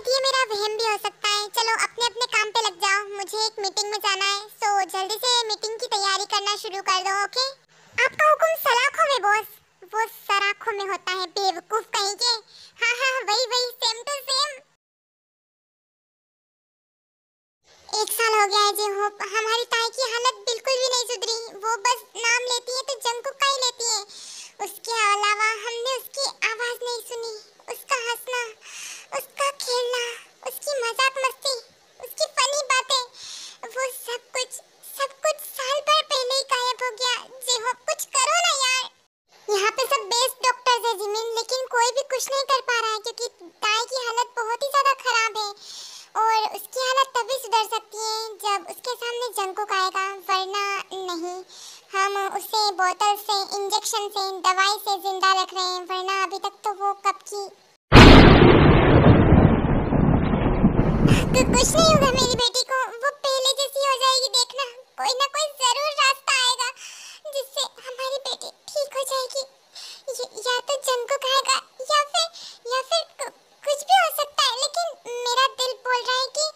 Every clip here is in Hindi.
शायद ये मेरा वहम भी हो सकता है। चलो अपने अपने काम पे लग जाओ, मुझे एक मीटिंग में जाना है, सो जल्दी से मीटिंग की तैयारी करना शुरू कर दो। ओके? आपका हुक्म सलाखों में बॉस। वो सराखों में होता है, बेवकूफ कहीं के। हाँ हाँ वही वही, सेम टू सेम। एक साल हो गया है जी। होप हमारी ताई की हालत बिल्कुल भी नहीं सुधरी। वो बस नाम लेती है तो जंकुक का ही लेती है। उसके अलावा हमने उसकी आवाज नहीं सुनी, उसका हंसना, उसका खेलना, उसकी मजाक मस्ती, उसकी फनी बातें, वो सब कुछ साल भर पहले ही गायब हो गया। जी हो, कुछ करो ना यार। यहाँ पे सब बेस्ट डॉक्टर्स है जिमिन, लेकिन कोई भी कुछ नहीं कर पा रहा है क्योंकि ताई की हालत बहुत ही ज्यादा खराब है। और उसकी हालत तभी सुधर सकती है जब उसके सामने जंकुक आएगा, वरना नहीं। हम उसे बोतल से, इंजेक्शन से, दवाई से जिंदा रख रहे हैं, वरना अभी तक तो वो कब की कुछ नहीं होगा मेरी बेटी को। वो पहले जैसी हो जाएगी, देखना। कोई ना कोई जरूर रास्ता आएगा जिससे हमारी बेटी ठीक हो जाएगी। या तो जंकुक आएगा या फिर कुछ भी हो सकता है, लेकिन मेरा दिल बोल रहा है कि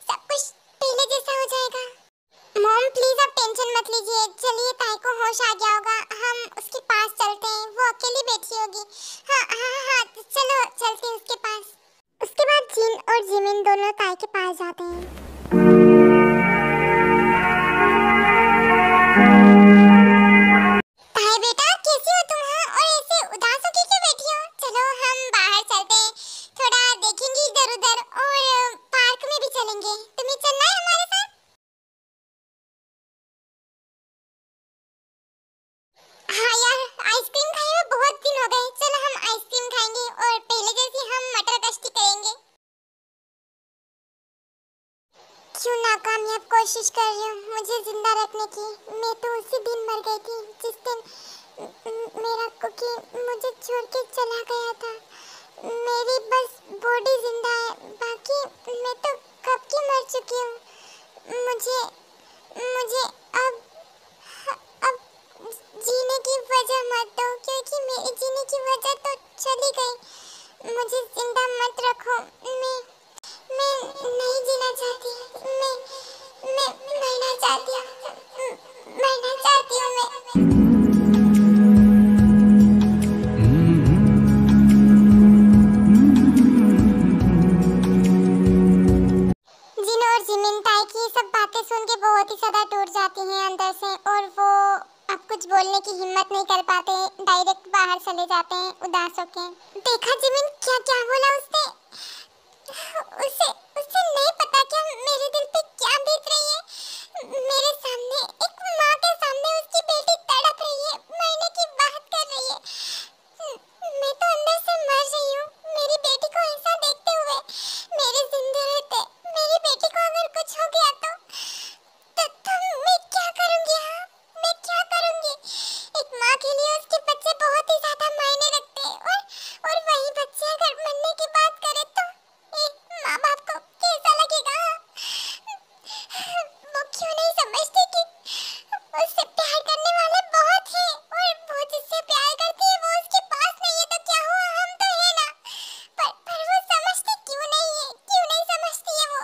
सब कुछ पहले जैसा हो जाएगा। मॉम प्लीज आप टेंशन मत लीजिए। चलिए, ताई को होश आ गया होगा, हम उसके पास चलते हैं। वो अकेली बैठी होगी। हाँ हाँ हाँ, चलो चलते हैं उसके पास। उसके बाद जिन और जिमिन दोनों ताई के पास जाते हैं। ताई बेटा कैसी हो तुम? हाँ, और ऐसे उदास होके क्यों बैठी हो? चलो हम बाहर चलते हैं, थोड़ा देखेंगे इधर उधर, और पार्क में भी चलेंगे। तुम्हें चलना है हमारे साथ? हाँ यार, आइसक्रीम खाए हुए बहुत दिन हो गए। चलो हम आइसक्रीम खाएंगे और पहले जैसी हम मटर कश्ती करेंगे। क्यों नाकामयाब कोशिश कर रही हूँ मुझे जिंदा रखने की? मैं तो उसी दिन मर गई थी जिस दिन मेरा कुकी मुझे छोड़ के चला गया था। मेरी बस बॉडी जिंदा है, बाकी मैं तो कब की मर चुकी हूँ। मुझे मुझे अब अब जीने की वजह मत दो, क्योंकि मेरी जीने की वजह तो चली गई। मुझे जिंदा मत रखो। मैं नहीं जीना चाहती। मैं मरना चाहती हूँ। मरना चाहती हूँ मैं। जिन और जिमिन ताई की सब बातें सुन के बहुत ही ज्यादा टूट जाती हैं अंदर से, और वो अब कुछ बोलने की हिम्मत नहीं कर पाते, डायरेक्ट बाहर चले जाते हैं उदास होके। देखा जिमिन, क्या क्या बोला उसने? उसे उसे नहीं पता क्या मेरे दिल पे क्या बीत रही है। मेरे सामने, एक माँ के सामने उसकी बेटी तड़प रही है, मरने की बात कर रही है। मैं तो अंदर से मर रही हूँ। मेरी बेटी को ऐसा देखते हुए, मेरे जिंदे रहते मेरी बेटी को अगर कुछ हो गया तो मैं क्या करूँगी? हाँ, मैं क्या करूँगी? एक माँ के लिए उसके बच्चे बहुत ही ज्यादा मायने रखते हैं, और वही बच्चे अगर मरने की बात करे तो माँ बाप को कैसा लगेगा? वो क्यों नहीं समझती कि उससे प्यार करने वाले बहुत हैं, और वो जिससे प्यार करती है वो उसके पास नहीं है, तो क्या हुआ? हम तो है ना। पर वो समझती क्यों नहीं है? क्यों नहीं समझती है वो?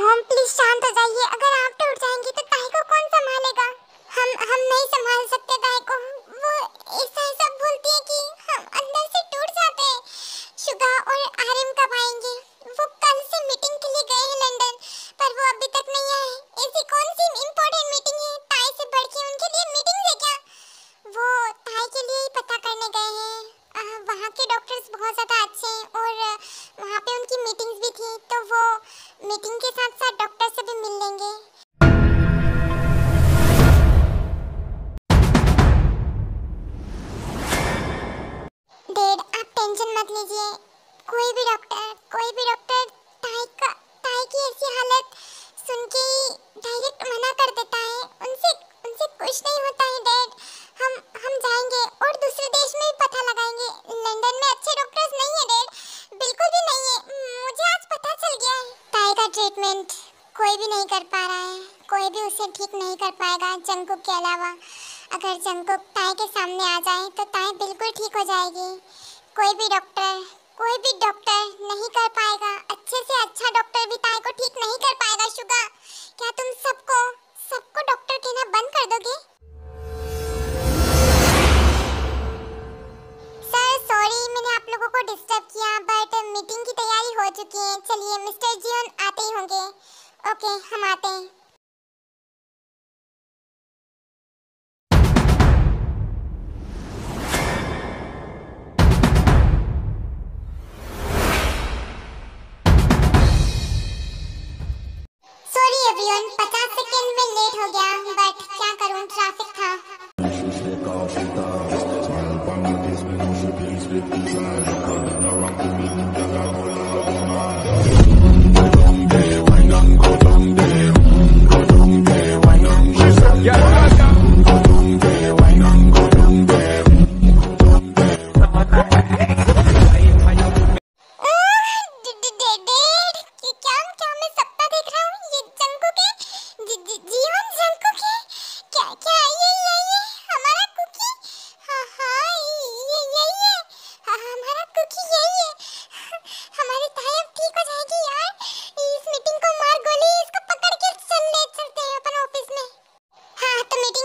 मॉम प्लीज शांत हो जाइए। अगर आप टूट जाएंगी तो ताई को कौन संभालेगा? हम नहीं संभाल सकते ताई को। वो ऐसा बोलती है कि हम अंदर से टूट जाते हैं। शुगा और आर्यन कब आएंगे? वो कल से मीटिंग के लिए गए हैं लंदन, पर वो अभी तक नहीं आए। ऐसी कौन सी इम्पोर्टेंट मीटिंग है? ताई से बढ़ के उनके लिए मीटिंग है क्या? वो ताई के लिए ही पता करने गए हैं। वहाँ के डॉक्टर्स बहुत ज़्यादा अच्छे हैं, और वहाँ पे उनकी मीटिंग्स भी थी, तो वो मीटिंग के साथ साथ डॉक्टर से भी मिल लेंगे। डैड आप टेंशन मत लीजिए। कोई भी डॉक्टर ताई की ऐसी हालत सुन के ही डायरेक्ट मना कर देता है। उनसे उनसे कुछ नहीं होता है डैड। हम जाएंगे और दूसरे देश में भी पता लगाएंगे। लंदन में अच्छे डॉक्टर्स नहीं है डैड, बिल्कुल भी नहीं है। मुझे आज पता चल गया है। ताई का ट्रीटमेंट कोई भी नहीं कर पा रहा है, कोई भी उसे ठीक नहीं कर पाएगा जंकुक के अलावा। अगर जंकुक ताई के सामने आ जाए तो ताई बिल्कुल ठीक हो जाएगी। कोई भी डॉक्टर, कोई भी डॉक्टर नहीं कर पाएगा, अच्छे से अच्छा डॉक्टर भी ताई को ठीक नहीं कर पाएगा। शुगा, क्या तुम सबको सबको डॉक्टर कहना बंद कर दोगे? सर सॉरी, मैंने आप लोगों को डिस्टर्ब किया, बट मीटिंग की तैयारी हो चुकी है। चलिए, मिस्टर जियोन आते ही होंगे। ओके, हम आते हैं। सॉरी एवरीवन, 50 सेकंड में लेट हो गया, बट क्या करूं, ट्रैफिक था।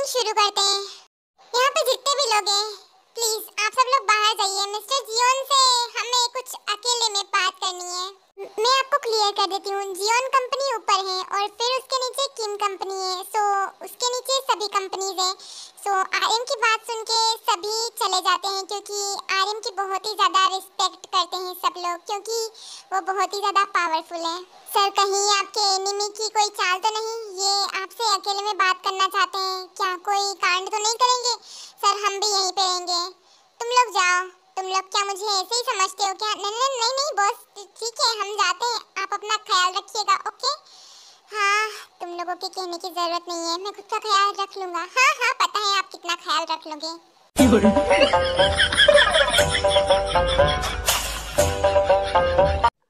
शुरू करते हैं। यहाँ पे जितने भी लोग हैं, प्लीज आप सब लोग बाहर जाइए। मिस्टर जियोन से हमें कुछ अकेले में बात करनी है। मैं आपको क्लियर कर देती हूँ, जियोन कंपनी ऊपर है और फिर उसके नीचे किम कंपनी है। सो उसके नीचे सभी कंपनीज हैं। सो आरएम की बात सुन के सभी चले जाते हैं, क्योंकि आरएम की बहुत ही ज़्यादा रिस्पेक्ट करते हैं सब लोग, क्योंकि वो बहुत ही ज़्यादा पावरफुल है। सर, कहीं आपके एनिमी की कोई चाल तो नहीं? ये आपसे अकेले में बात करना चाहते हैं। क्या कोई कांड तो नहीं करेंगे? सर, हम भी यहीं पे रहेंगे, तुम लोग जाओ। तुम लोग क्या मुझे ऐसे ही समझते हो क्या? नहीं नहीं नहीं नहीं बॉस, ठीक है, हम जाते हैं, आप अपना ख्याल रखिएगा। ओके? हाँ, तुम लोगों के कहने की जरूरत नहीं है, मैं खुद का ख्याल रख लूँगा। हाँ हाँ, पता है आप कितना ख्याल रख लोगे।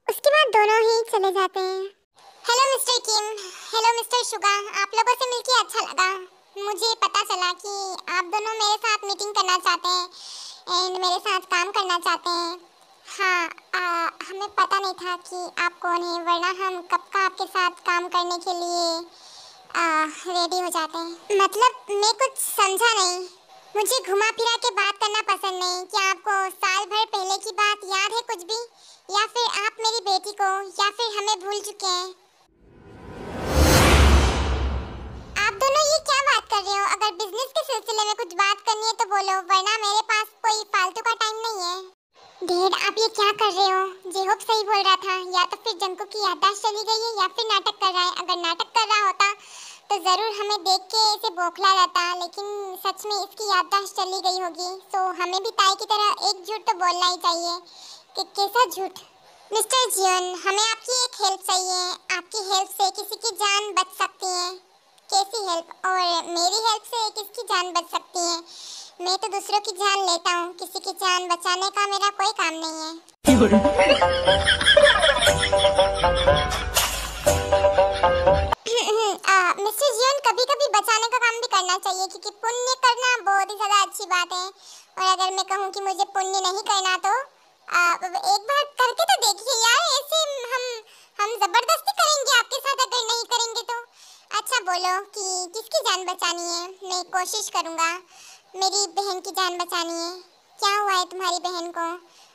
उसके बाद दोनों ही चले जाते हैं। हेलो मिस्टर किम, हेलो मिस्टर शुगा, आप लोगों से मिलके अच्छा लगा। मुझे पता चला कि आप दोनों मेरे साथ मीटिंग करना चाहते हैं एंड मेरे साथ काम करना चाहते हैं। हाँ, हमें पता नहीं था कि आप कौन हैं, वरना हम कब का आपके साथ काम करने के लिए रेडी हो जाते हैं। मतलब मैं कुछ समझा नहीं। मुझे घुमा फिरा के बात करना पसंद नहीं। क्या आपको साल भर पहले की बात याद है कुछ भी, या फिर आप मेरी बेटी को या फिर हमें भूल चुके हैं? आप दोनों ये क्या बात कर रहे हो? अगर बिजनेस के सिलसिले में कुछ बात करनी है तो बोलो, वरना मेरे पास कोई फालतू का टाइम नहीं है। डैड, आप ये क्या कर रहे हो? जेहोक सही बोल रहा था, या तो फिर जंकू की याददाश्त चली गई है या फिर नाटक कर रहा है। अगर नाटक कर रहा होता तो जरूर हमें देख के इसे बौखला रहता, लेकिन सच में इसकी याददाश्त चली गई होगी। तो हमें भी ताई की तरह एक झूठ तो बोलना ही चाहिए। कि कैसा झूठ? मिस्टर जियोन, हमें आपकी एक हेल्प चाहिए। आपकी हेल्प से किसी की जान बच सकती है। कैसी हेल्प? और मेरी हेल्प से किसकी जान बच सकती है? मैं तो दूसरों की जान लेता हूँ, किसी की जान बचाने का मेरा कोई काम नहीं है। मिस्टर जियोन, कभी कभी बचाने का काम भी करना चाहिए, क्योंकि पुण्य करना बहुत ही ज़्यादा अच्छी बात है। और अगर मैं कहूँ कि मुझे पुण्य नहीं करना तो एक बार करके तो देखिए यार। ऐसे हम जबरदस्ती करेंगे आपके साथ अगर नहीं करेंगे तो? अच्छा बोलो कि किसकी जान बचानी है, मैं कोशिश करूँगा। मेरी बहन की जान बचानी है। क्या हुआ है तुम्हारी बहन को?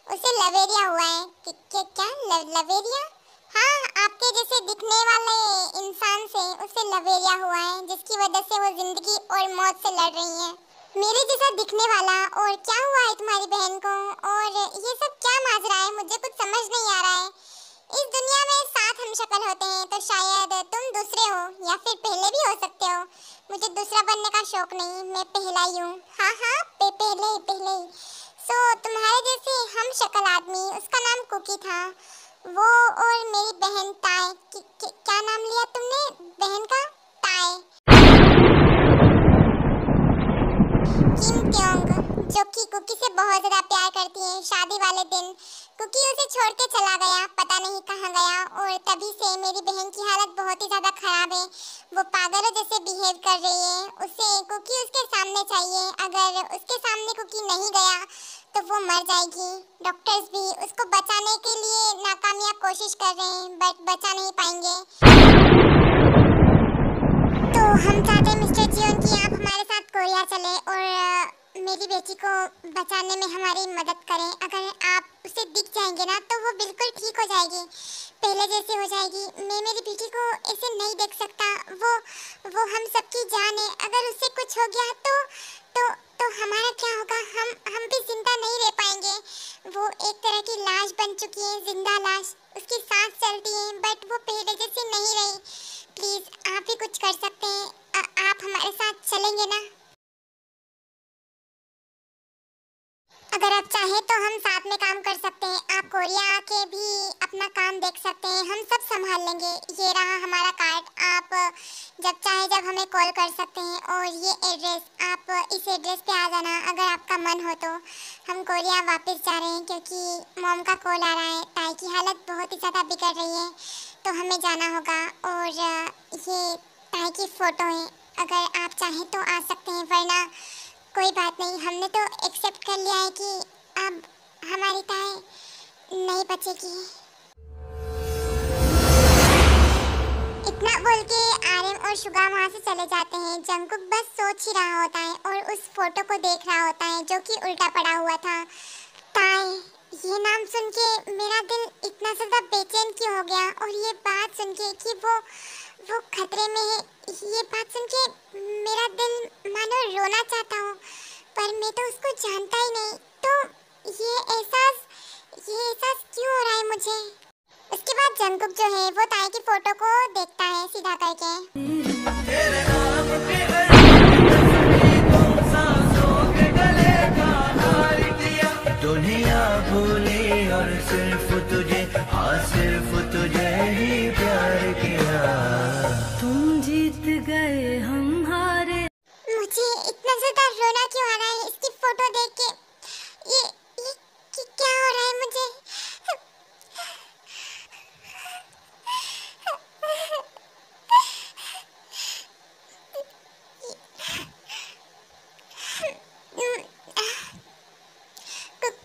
उसे लवेरिया हुआ है। क्या लवेरिया? हाँ, आपके जैसे दिखने वाले इंसान से उसे लवेरिया हुआ है, जिसकी वजह से वो जिंदगी और मौत से लड़ रही है। मेरे जैसा दिखने वाला, और क्या हुआ है तुम्हारी बहन को? और ये सब क्या माजरा है? मुझे कुछ समझ नहीं आ रहा है। इस दुनिया में 7 हम शक्ल होते हैं, तो शायद तुम दूसरे हो या फिर पहले भी हो सकते हो। मुझे दूसरा बनने का शौक नहीं, मैं पहला ही हूँ। हाँ, पहले। सो तुम्हारे जैसे हम शक्ल आदमी, उसका नाम कुकी था, वो और मेरी बहन ताई। क्या नाम लिया तुमने बहन का? ताई। किम त्योंग, जो कि कुकी से बहुत ज़्यादा प्यार करती है। शादी वाले दिन कुकी उसे छोड़ के चला गया, पता नहीं कहाँ गया, और तभी से मेरी बहन की हालत बहुत ही ज़्यादा ख़राब है। वो पागलों जैसे बिहेव कर रही है। उसे कुकी उसके सामने चाहिए। अगर उसके सामने कुकी नहीं गया तो वो मर जाएगी। डॉक्टर्स भी उसको बचाने के लिए नाकामयाब कोशिश कर रहे हैं, बट बचा नहीं पाएंगे। तो हम चाहते हैं मिस्टर जियोन कि आप हमारे साथ कोरिया चलें और मेरी बेटी को बचाने में हमारी मदद करें। अगर आप उसे दिख जाएंगे ना तो वो बिल्कुल ठीक हो जाएगी, पहले जैसी हो जाएगी। मैं मेरी बेटी को ऐसे नहीं देख सकता। वो हम सबकी जान है। अगर उससे कुछ हो गया तो हमारा क्या होगा? हम भी जिंदा नहीं रह पाएंगे। वो एक तरह की लाश बन चुकी है, जिंदा लाश। उसकी सांस चलती है बट वो पहले जैसी नहीं रही। प्लीज आप ही कुछ कर सकते हैं। आप हमारे साथ चलेंगे ना? अगर आप चाहें तो हम साथ में काम कर सकते हैं। आप कोरिया आके भी अपना काम देख सकते हैं, हम सब संभाल लेंगे। ये रहा हमारा कार्ड, आप जब चाहे जब हमें कॉल कर सकते हैं। और ये एड्रेस, आप इस एड्रेस पे आ जाना अगर आपका मन हो तो। हम कोरिया वापस जा रहे हैं क्योंकि मॉम का कॉल आ रहा है। ताई की हालत बहुत ही ज़्यादा बिगड़ रही है तो हमें जाना होगा। और ये ताई की फ़ोटो है, अगर आप चाहें तो आ सकते हैं, वरना कोई बात नहीं। हमने तो एक्सेप्ट कर लिया है कि अब हमारी ताई नहीं बचेगी। इतना बोल के आर्यन और शुगा वहाँ से चले जाते हैं। जंगकुक बस सोच ही रहा होता है और उस फोटो को देख रहा होता है जो कि उल्टा पड़ा हुआ था। ताई, ये नाम सुन के मेरा दिल इतना ज़्यादा बेचैन क्यों हो गया? और ये बात सुन के कि वो खतरे में है, ये बात सुन के मेरा दिल मानो रोना चाहता हूँ, पर मैं तो उसको जानता ही नहीं। तो ये एहसास क्यों हो रहा है मुझे? उसके बाद जंगकुक जो है वो ताई की फोटो को देखता है सीधा करके। दुनिया भूली और सिर्फ तुझे, हाँ सिर्फ तुझे ही प्यार किया। तुम जीत गए हम हारे। मुझे इतना ज़्यादा रोना क्यों आ रहा है इसकी फोटो देख के? ये क्या हो रहा है मुझे?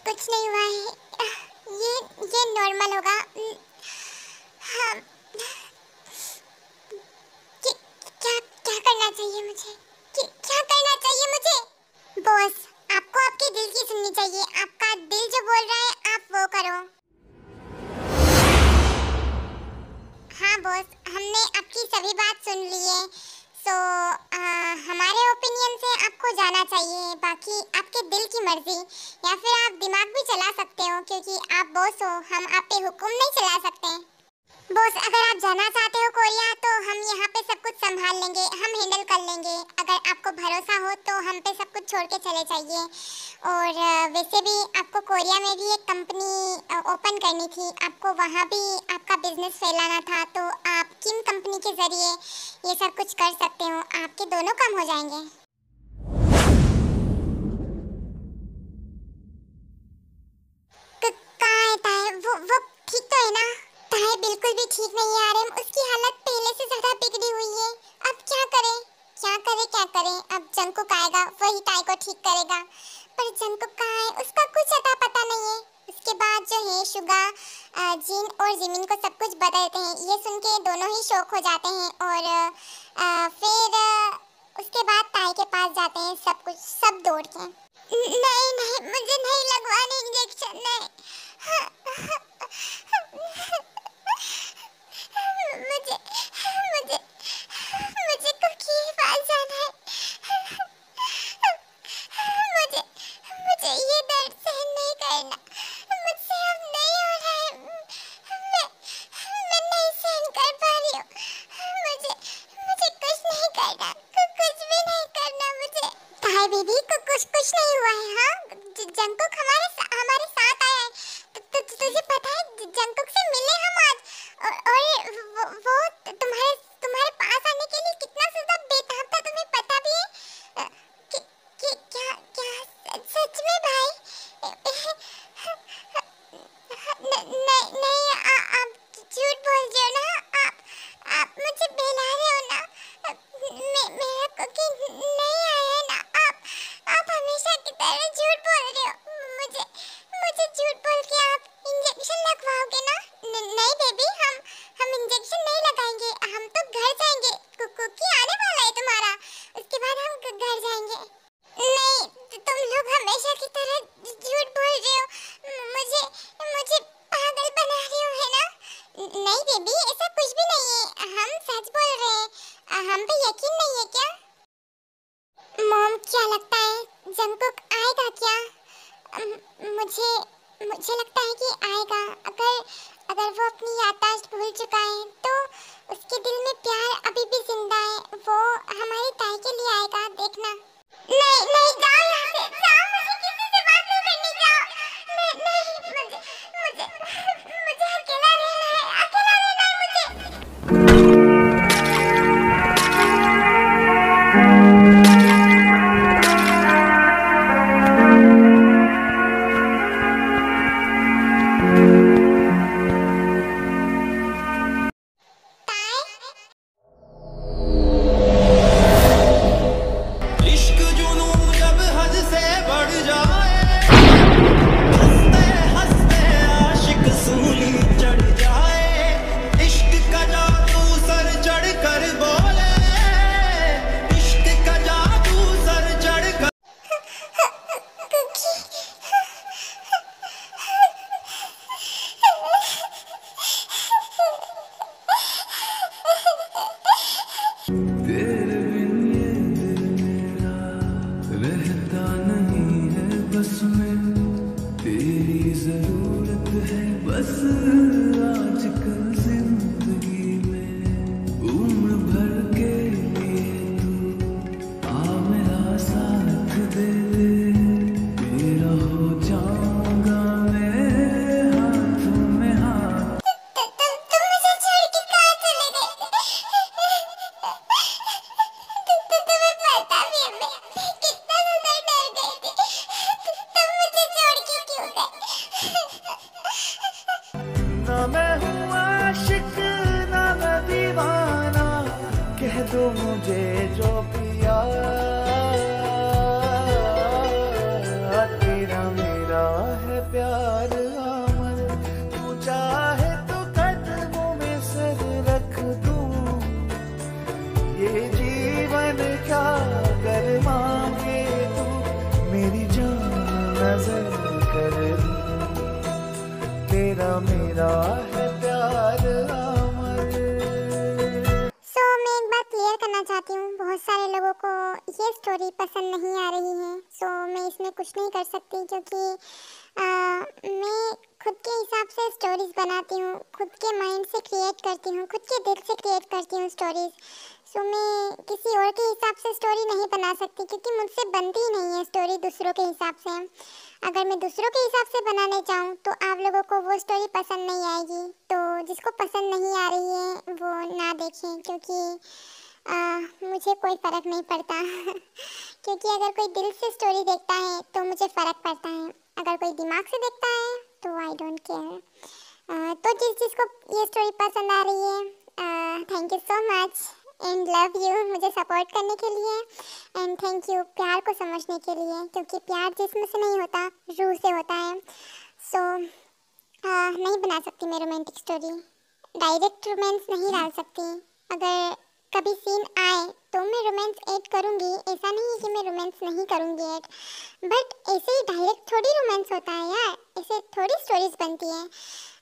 कुछ नहीं हुआ है, ये नॉर्मल होगा। हाँ, क्या करना चाहिए मुझे? क्या करना चाहिए मुझे? बॉस, आपको आपके दिल की सुननी चाहिए। आपका दिल जो बोल रहा है आप वो करो। हाँ बॉस, हमने आपकी सभी बात सुन ली है। सो हमारे ओपिनियन से आपको जाना चाहिए, बाकी आपके दिल की मर्जी। या फिर आप दिमाग भी चला सकते हो क्योंकि आप बॉस हो, हम आप पे हुक्म नहीं चला सकते। बॉस, अगर आप जाना चाहते हो कोरिया तो हम यहाँ पे सब कुछ संभाल लेंगे, हम हैंडल कर लेंगे। अगर आपको भरोसा हो तो हम पे सब कुछ छोड़ के चले जाइए। और वैसे भी आपको कोरिया में भी एक कंपनी ओपन करनी थी, आपको वहाँ भी आपका बिजनेस फैलाना था। तो आप किन कंपनी के ज़रिए ये सब कुछ कर सकते हो, आपके दोनों काम हो जाएंगे। कहाँ है ताई? वो ठीक तो है ना? ताई बिल्कुल भी ठीक नहीं है आर्यन, उसकी हालत पहले से ज़्यादा बिगड़ी हुई है। अब क्या करें? अब जंगकुक आएगा, वही ताई को ठीक करेगा। पर जंगकुक कहाँ है? उसका कुछ अता पता नहीं है। उसके बाद जो है शुगा जिन और जिमिन को सब कुछ बताते हैं। ये सुन के दोनों ही शौक हो जाते हैं और फिर उसके बाद ताई के पास जाते हैं सब दौड़ के। नहीं, मुझे नहीं लगवाने इंजेक्शन, नहीं। मुझे कुकी के पास जाना है। मुझे ये दर्द सहन नहीं करना। मुझसे अब नहीं हो रहा है। मैं नहीं सहन कर पा रही हूँ। मुझे कुछ नहीं करना, कुछ भी नहीं करना मुझे। ताई बीबी को कुछ नहीं हुआ है। हाँ, जंगकुक हमारे साथ आया है। मुझे लगता है कि आएगा। अगर अगर वो अपनी याददाश्त भूल चुका है तो उसके दिल में प्यार अभी भी जिंदा है। वो हमारी ताई के लिए आएगा, देखना। नहीं नहीं, जाओ यहाँ से, जाओ, मुझे किसी से बात नहीं करनी, जाओ। नहीं, मुझे मुझे मुझे अकेला रहना है, अकेला रहना है मुझे। तेरे बिन ये दिल मेरा रहता नहीं है बस में, तेरी जरूरत है बस आजकल जिंदगी में। उम्र भर के लिए तू आ मेरा साथ दे, मेरा हो जाऊंगा मैं हाथों में हाथ। तुम मुझे छोड़ के कहाँ चले गए? तुम्हें पता भी है मैं कितना ज़्यादा डर गई थी। तुम मुझे छोड़ के क्यों गए? ना मैं हूँ आशिक ना मैं दीवाना, कह दो मुझे जो पिया। तेरा मेरा है प्यार अमर, तू चाहे तो कदमों में सर रख दूं। ये जीवन क्या कर मांगे तू, मेरी जान नजर कर दूं। तेरा मेरा है प्यार अमर। मैं एक बात क्लियर करना चाहती हूँ, बहुत सारे लोगों को ये स्टोरी पसंद नहीं आ रही है। मैं इसमें कुछ नहीं कर सकती, क्योंकि मैं खुद के हिसाब से स्टोरीज बनाती हूँ, खुद के माइंड से क्रिएट करती हूँ, खुद के दिल से क्रिएट करती हूँ स्टोरीज। मैं किसी और के हिसाब से स्टोरी नहीं बना सकती, क्योंकि मुझसे बनती ही नहीं है स्टोरी दूसरों के हिसाब से। अगर मैं दूसरों के हिसाब से बनाने जाऊँ तो आप लोगों को वो स्टोरी पसंद नहीं आएगी। तो जिसको पसंद नहीं आ रही है वो ना देखें, क्योंकि मुझे कोई फ़र्क नहीं पड़ता। क्योंकि अगर कोई दिल से स्टोरी देखता है तो मुझे फ़र्क पड़ता है, अगर कोई दिमाग से देखता है तो आई डोंट केयर। तो जिसको ये स्टोरी पसंद आ रही है, thank you so much and love you मुझे सपोर्ट करने के लिए, एंड थैंक यू प्यार को समझने के लिए, क्योंकि प्यार जिस्म से नहीं होता, रूह से होता है। नहीं बना सकती मैं रोमांटिक स्टोरी, डायरेक्ट रोमांस नहीं डाल सकती। अगर कभी सीन आए तो मैं रोमांस ऐड करूँगी, ऐसा नहीं है कि मैं रोमांस नहीं करूँगी ऐड, बट ऐसे ही डायरेक्ट थोड़ी रोमांस होता है यार, ऐसे थोड़ी स्टोरीज बनती है।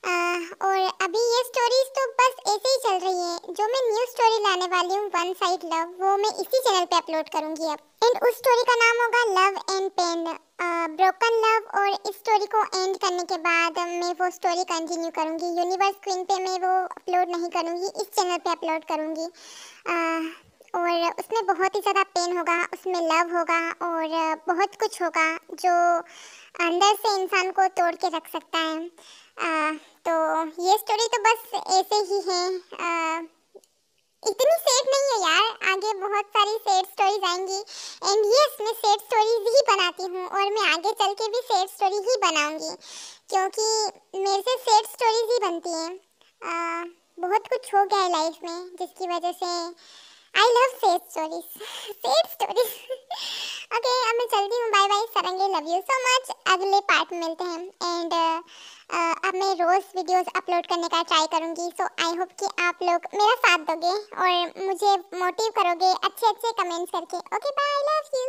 और अभी ये स्टोरीज तो बस ऐसे ही चल रही है। जो मैं न्यू स्टोरी लाने वाली हूँ, वन साइड लव, वो मैं इसी चैनल पे अपलोड करूँगी अब। एंड उस स्टोरी का नाम होगा love and pain, broken love. और इस स्टोरी को एंड करने के बाद मैं वो स्टोरी कंटिन्यू करूँगी। यूनिवर्स क्वीन पे मैं वो अपलोड नहीं करूँगी, इस चैनल पे अपलोड करूँगी। और उसमें बहुत ही ज़्यादा पेन होगा, उसमें लव होगा और बहुत कुछ होगा जो अंदर से इंसान को तोड़ के रख सकता है। तो ये स्टोरी तो बस ऐसे ही है, इतनी सैड नहीं है यार, आगे बहुत सारी सैड स्टोरीज आएंगी। एंड यस, मैं सैड स्टोरीज ही बनाती हूँ और मैं आगे चल के भी सैड स्टोरी ही बनाऊंगी, क्योंकि मेरे से सैड स्टोरीज ही बनती हैं। बहुत कुछ हो गया है लाइफ में जिसकी वजह से I love sad stories, sad stories. Okay, अब मैं चलती हूँ, बाय बाय सरंगे, लव यू सो मच। अगले पार्ट में मिलते हैं। एंड अब मैं रोज़ वीडियोस अपलोड करने का ट्राई करूँगी। आई होप कि आप लोग मेरा साथ दोगे और मुझे मोटिव करोगे अच्छे अच्छे कमेंट्स करके। Okay, bye, love you.